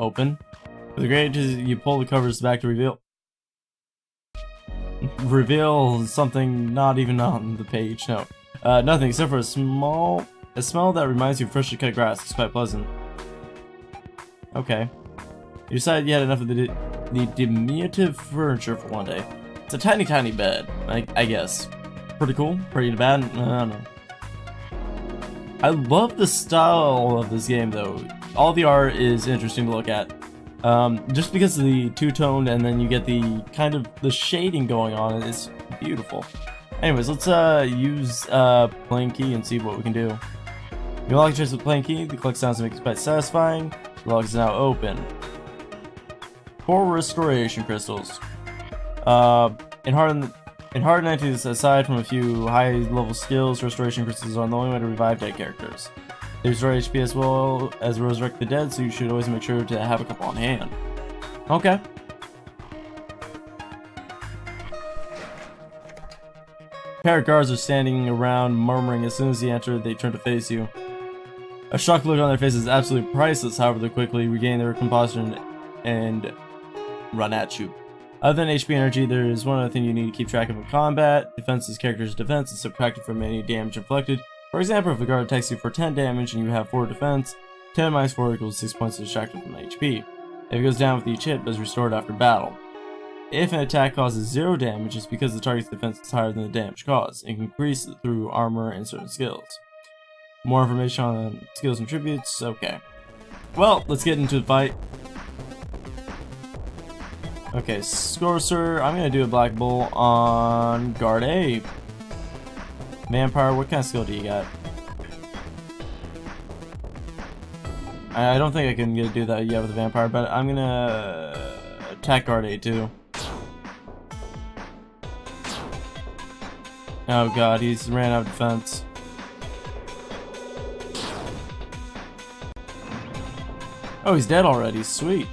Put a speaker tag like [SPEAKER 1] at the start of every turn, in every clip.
[SPEAKER 1] Open. With the grate, you pull the covers back to reveal something not even on the page. No, nothing except for a smell that reminds you of freshly cut grass. It's quite pleasant. Okay. You decided you had enough of the diminutive furniture for one day. It's a tiny, tiny bed, I guess. Pretty cool? Pretty bad? I don't know. I love the style of this game, though. All the art is interesting to look at. Just because of the two-toned, and then you get the kind of the shading going on, it's beautiful. Anyways, let's use playing key and see what we can do. You unlock the chest with playing key. The click sounds to make it quite satisfying. The log is now open. 4 restoration crystals. In hardened entities, aside from a few high-level skills, restoration crystals are the only way to revive dead characters. They restore HP as well as resurrect the dead, so you should always make sure to have a couple on hand. Okay. A pair of guards are standing around murmuring. As soon as you enter, they turn to face you. A shocked look on their faces is absolutely priceless, however they quickly regain their composure and run at you. Other than HP energy, there is one other thing you need to keep track of in combat. Defense is character's defense is subtracted from any damage inflicted. For example, if a guard attacks you for 10 damage and you have 4 defense, 10 minus 4 equals 6 points subtracted from HP. If it goes down with each hit, it is restored after battle. If an attack causes 0 damage, it's because the target's defense is higher than the damage caused, and can increase through armor and certain skills. More information on skills and tributes. Okay. Well, let's get into the fight. Okay, Sorcerer, I'm gonna do a Black Bull on Guard A. Vampire, what kind of skill do you got? I don't think I can do that yet with the Vampire, but I'm gonna attack Guard A too. Oh god, he's ran out of defense. Oh, he's dead already, sweet.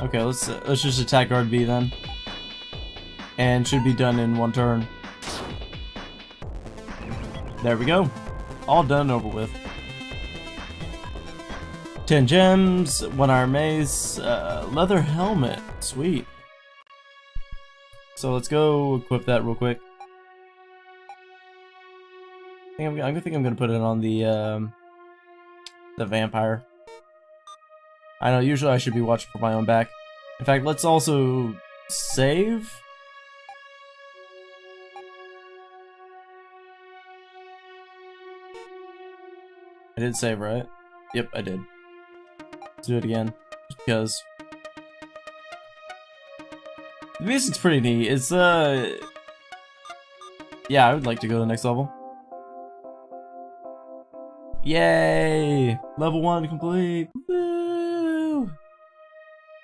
[SPEAKER 1] Okay, let's just attack Guard B then. And should be done in 1 turn. There we go. All done and over with. 10 gems, 1 iron mace, leather helmet. Sweet. So let's go equip that real quick. I think I'm gonna put it on the vampire. I know, usually I should be watching for my own back. In fact, let's also save. I did save, right? Yep, I did. Let's do it again, just because. The music's pretty neat. It's yeah, I would like to go to the next level. Yay! Level 1 complete. Woo!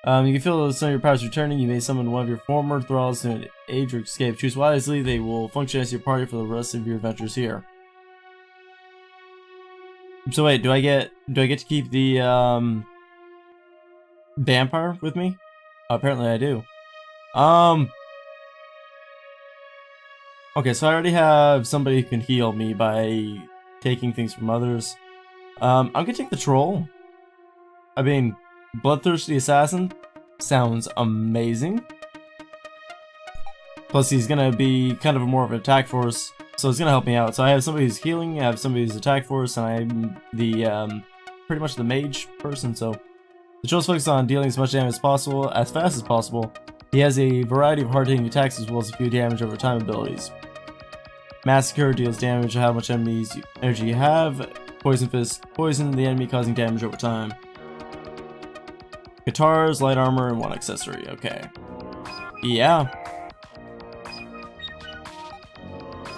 [SPEAKER 1] You can feel some of your powers returning. You may summon one of your former thralls to aid or escape. Choose wisely. They will function as your party for the rest of your adventures here. So wait, do I get to keep the vampire with me? Apparently I do. Okay, so I already have somebody who can heal me by taking things from others. I'm gonna take the troll. I mean, Bloodthirsty Assassin sounds amazing. Plus he's gonna be kind of more of an attack force, so it's gonna help me out. So I have somebody who's healing, I have somebody who's attack force, and I'm the pretty much the mage person. So the troll's focused on dealing as much damage as possible, as fast as possible. He has a variety of hard-hitting attacks as well as a few damage over time abilities. Massacre deals damage to how much energy you have. Poison Fist, poison the enemy, causing damage over time. Guitars, light armor, and 1 accessory. Okay. Yeah.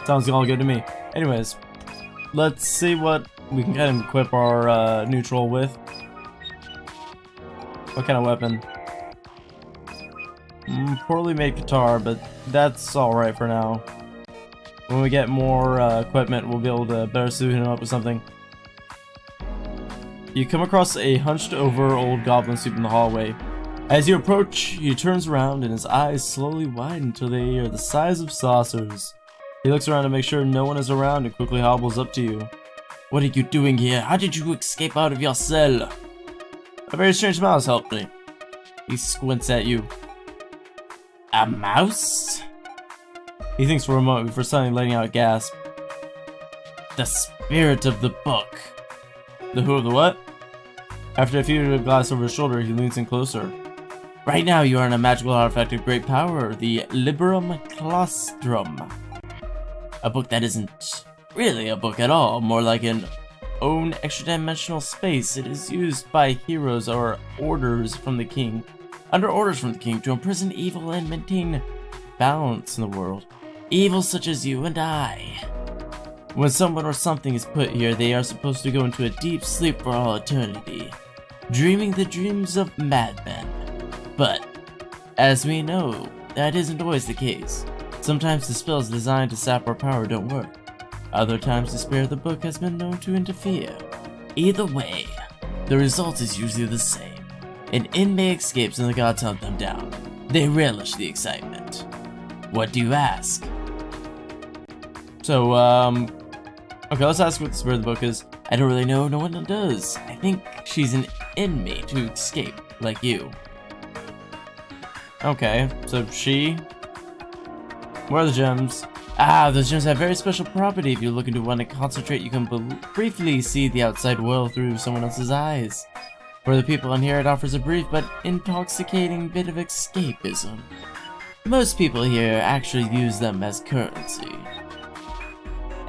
[SPEAKER 1] Sounds all good to me. Anyways, let's see what we can kind of equip our neutral with. What kind of weapon? Poorly made guitar, but that's alright for now. When we get more equipment, we'll be able to better suit him up with something. You come across a hunched over old goblin sleeping in the hallway. As you approach, he turns around and his eyes slowly widen until they are the size of saucers. He looks around to make sure no one is around and quickly hobbles up to you. What are you doing here? How did you escape out of your cell? A very strange mouse helped me. He squints at you. A mouse? He thinks for a moment before suddenly letting out a gasp. The spirit of the book. The who of the what? After a few glass over his shoulder, he leans in closer. Right now you are in a magical artifact of great power, the Liberum Claustrum. A book that isn't really a book at all, more like an own extra-dimensional space. It is used by heroes or orders from the king, under orders from the king, to imprison evil and maintain balance in the world. Evil such as you and I. When someone or something is put here, they are supposed to go into a deep sleep for all eternity, dreaming the dreams of madmen. But, as we know, that isn't always the case. Sometimes the spells designed to sap our power don't work. Other times the spirit of the book has been known to interfere. Either way, the result is usually the same. An inmate escapes and the gods hunt them down. They relish the excitement. What do you ask? So, okay, let's ask what the spirit of the book is. I don't really know, no one does. I think she's an inmate who escaped, like you. Okay, so she... Where are the gems? Ah, those gems have very special property. If you're looking to want to concentrate, you can briefly see the outside world through someone else's eyes. For the people in here, it offers a brief but intoxicating bit of escapism. Most people here actually use them as currency.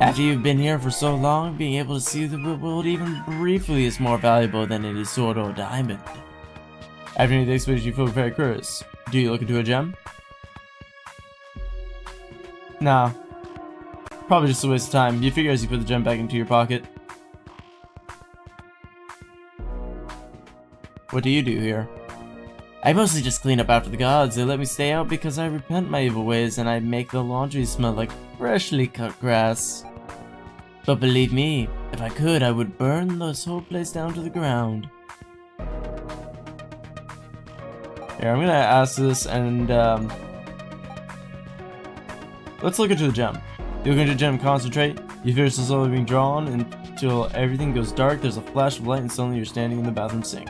[SPEAKER 1] After you've been here for so long, being able to see the real world even briefly is more valuable than any sword or diamond. After any of the experience, you feel very curious. Do you look into a gem? Nah. Probably just a waste of time. You figure as you put the gem back into your pocket. What do you do here? I mostly just clean up after the gods. They let me stay out because I repent my evil ways and I make the laundry smell like freshly cut grass. But believe me, if I could, I would burn this whole place down to the ground. Here, I'm gonna ask this and, let's look into the gem. You look into the gem, concentrate. You feel yourself slowly being drawn until everything goes dark. There's a flash of light and suddenly you're standing in the bathroom sink.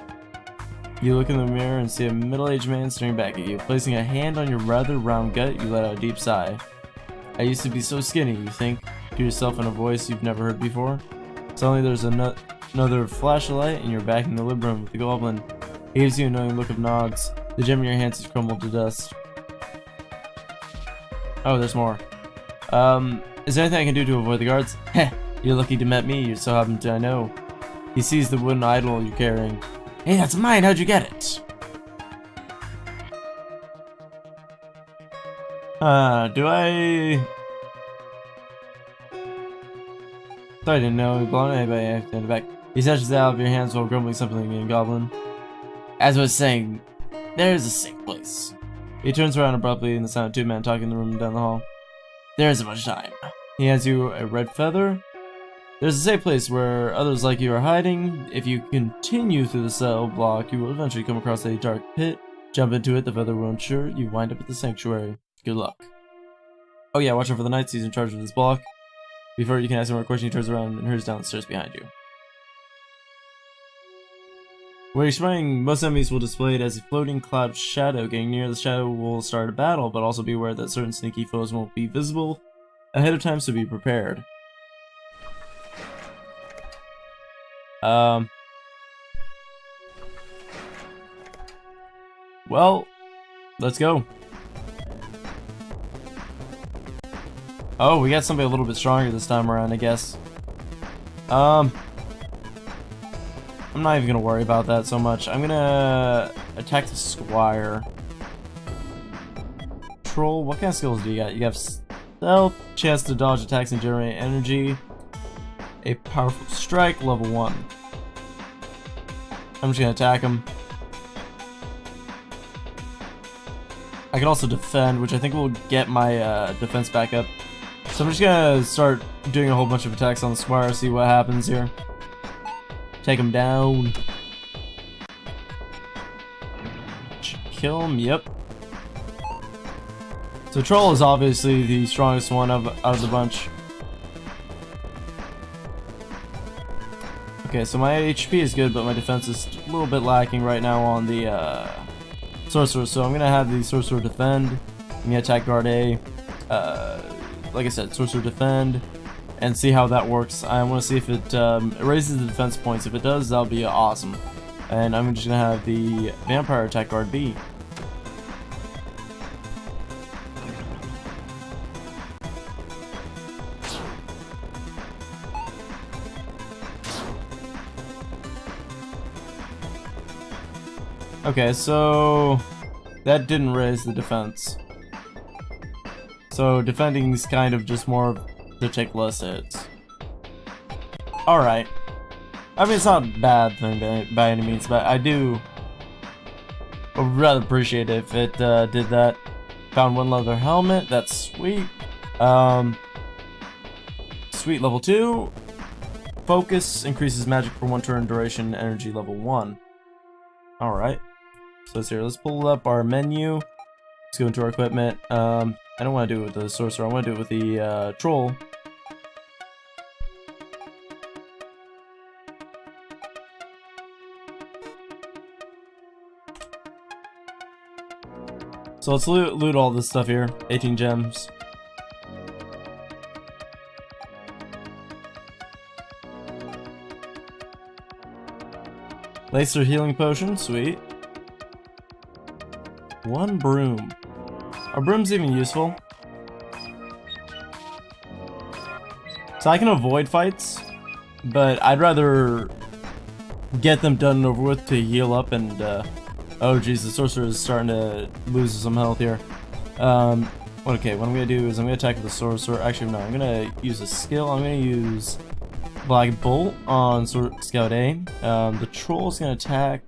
[SPEAKER 1] You look in the mirror and see a middle-aged man staring back at you. Placing a hand on your rather round gut, you let out a deep sigh. I used to be so skinny, you think to yourself in a voice you've never heard before. Suddenly there's another flash of light and you're back in the lib room with the goblin. He gives you a knowing look of nods. The gem in your hands has crumbled to dust. Oh, there's more. Is there anything I can do to avoid the guards? Heh, you're lucky to met me, you so happen to I know. He sees the wooden idol you're carrying. Hey, that's mine, how'd you get it? Do I... Sorry, I didn't know. You blown anybody in the back. He snatches it out of your hands while grumbling something in Goblin. As I was saying, there is a safe place. He turns around abruptly and the sound of two men talking in the room down the hall. There isn't much time. He hands you a red feather. There's a safe place where others like you are hiding. If you continue through the cell block, you will eventually come across a dark pit. Jump into it, the feather will ensure you wind up at the sanctuary. Good luck. Oh yeah, watch out for the knights. He's in charge of this block. Before you can ask him more questions, he turns around and hurries down the stairs behind you. Where you're spraying, most enemies will display it as a floating cloud shadow. Getting near the shadow will start a battle, but also be aware that certain sneaky foes won't be visible ahead of time, so be prepared. Well, let's go. Oh, we got somebody a little bit stronger this time around, I guess. I'm not even gonna worry about that so much. I'm gonna attack the squire. Troll, what kind of skills do you got? You have stealth, chance to dodge attacks and generate energy. A powerful strike, level 1. I'm just gonna attack him. I can also defend, which I think will get my defense back up. So I'm just gonna start doing a whole bunch of attacks on the squire, see what happens here. Take him down. Kill him, yep. So Troll is obviously the strongest one out of the bunch. Okay, so my HP is good, but my defense is a little bit lacking right now on the Sorcerer, so I'm gonna have the Sorcerer defend. I'm gonna attack guard A. Like I said, Sorcerer defend, and see how that works. I want to see if it raises the defense points. If it does, that'll be awesome. And I'm just gonna have the Vampire attack guard B. Okay, so that didn't raise the defense. So defending is kind of just more to take less hits. Alright. I mean, it's not a bad thing by any means, but I would rather appreciate it if it did that. Found one leather helmet, that's sweet. Sweet, level 2. Focus increases magic for 1 turn duration, energy level 1. Alright. So let's pull up our menu. Let's go into our equipment. I don't want to do it with the Sorcerer, I want to do it with the Troll. So let's loot all this stuff here. 18 gems. Laser healing potion, sweet. 1 broom. Are brooms even useful? So I can avoid fights, but I'd rather get them done and over with to heal up and oh geez, the Sorcerer is starting to lose some health here. Okay, what I'm gonna do is I'm gonna attack with the Sorcerer. Actually, no, I'm gonna use a skill. I'm gonna use Black Bolt on Scout A. The Troll's gonna attack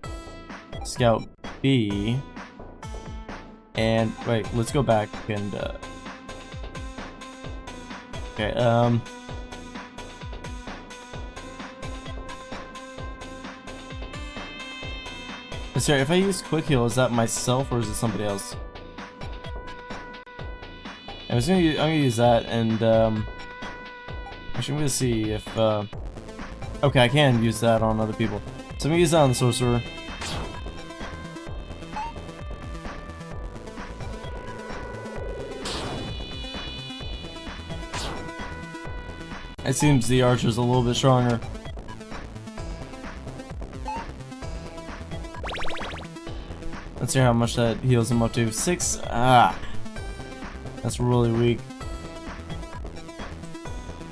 [SPEAKER 1] Scout B. And wait, let's go back and okay, sorry, if I use quick heal, is that myself or is it somebody else? I'm gonna use that, and actually I'm gonna see if okay, I can use that on other people. So I'm gonna use that on the Sorcerer. It seems the Archer's a little bit stronger. Let's see how much that heals him up to. 6. Ah, that's really weak.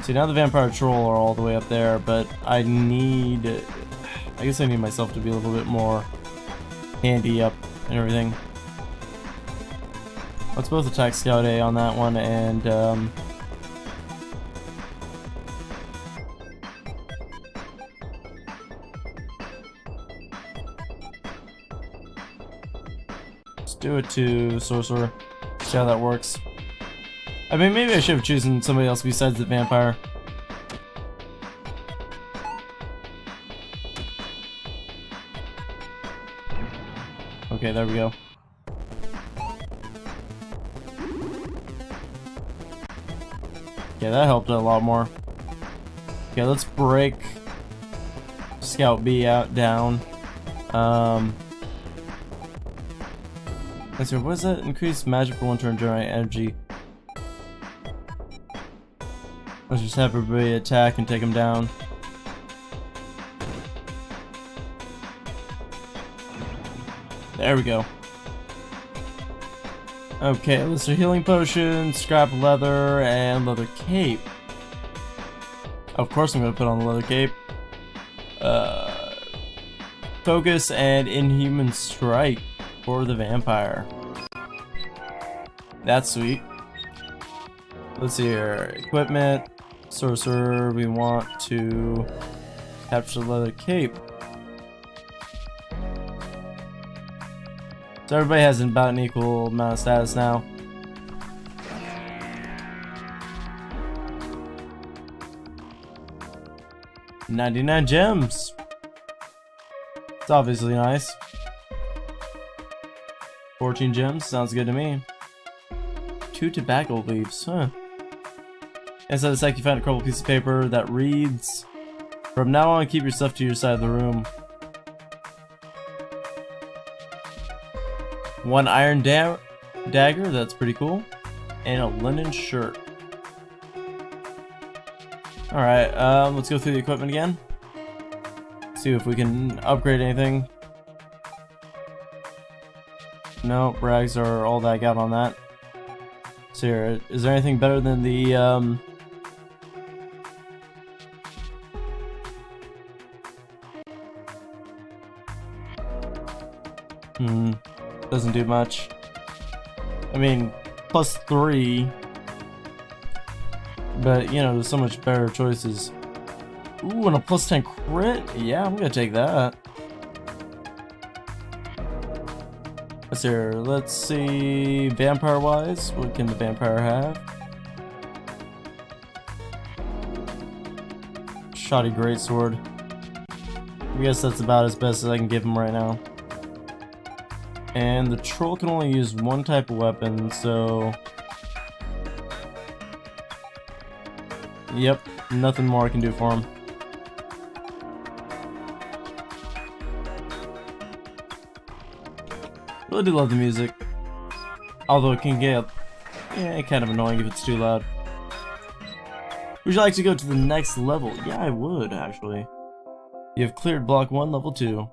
[SPEAKER 1] See, now the Vampire Troll are all the way up there, but I guess I need myself to be a little bit more handy up and everything. Let's both attack Scout A on that one, and do it to Sorcerer. See how that works. I mean, maybe I should have chosen somebody else besides the Vampire. Okay, there we go. Yeah, that helped a lot more. Okay, let's break Scout B down. Let's see, what is that? Increase magic for 1 turn, generate energy. Let's just have everybody attack and take him down. There we go. Okay, let's do healing potion, scrap leather, and leather cape. Of course I'm gonna put on the leather cape. Focus and inhuman strike for the Vampire. That's sweet. Let's see here. Equipment. Sorcerer, we want to capture the leather cape. So everybody has about an equal amount of status now. $99 gems. It's obviously nice. 14 gems, sounds good to me. 2 tobacco leaves, huh? Inside the sack you find a crumpled piece of paper that reads, From now on, keep your stuff to your side of the room. One iron dagger, that's pretty cool. And a linen shirt. Alright, let's go through the equipment again. See if we can upgrade anything. No, brags are all that I got on that. So here, is there anything better than the, doesn't do much. I mean, +3. But, you know, there's so much better choices. Ooh, and a +10 crit? Yeah, I'm gonna take that. Let's see, vampire-wise, what can the vampire have? Shoddy greatsword. I guess that's about as best as I can give him right now. And the troll can only use one type of weapon, so... Yep, nothing more I can do for him. Really do love the music. Although it can get kind of annoying if it's too loud. Would you like to go to the next level? Yeah, I would, actually. You have cleared block 1, level 2.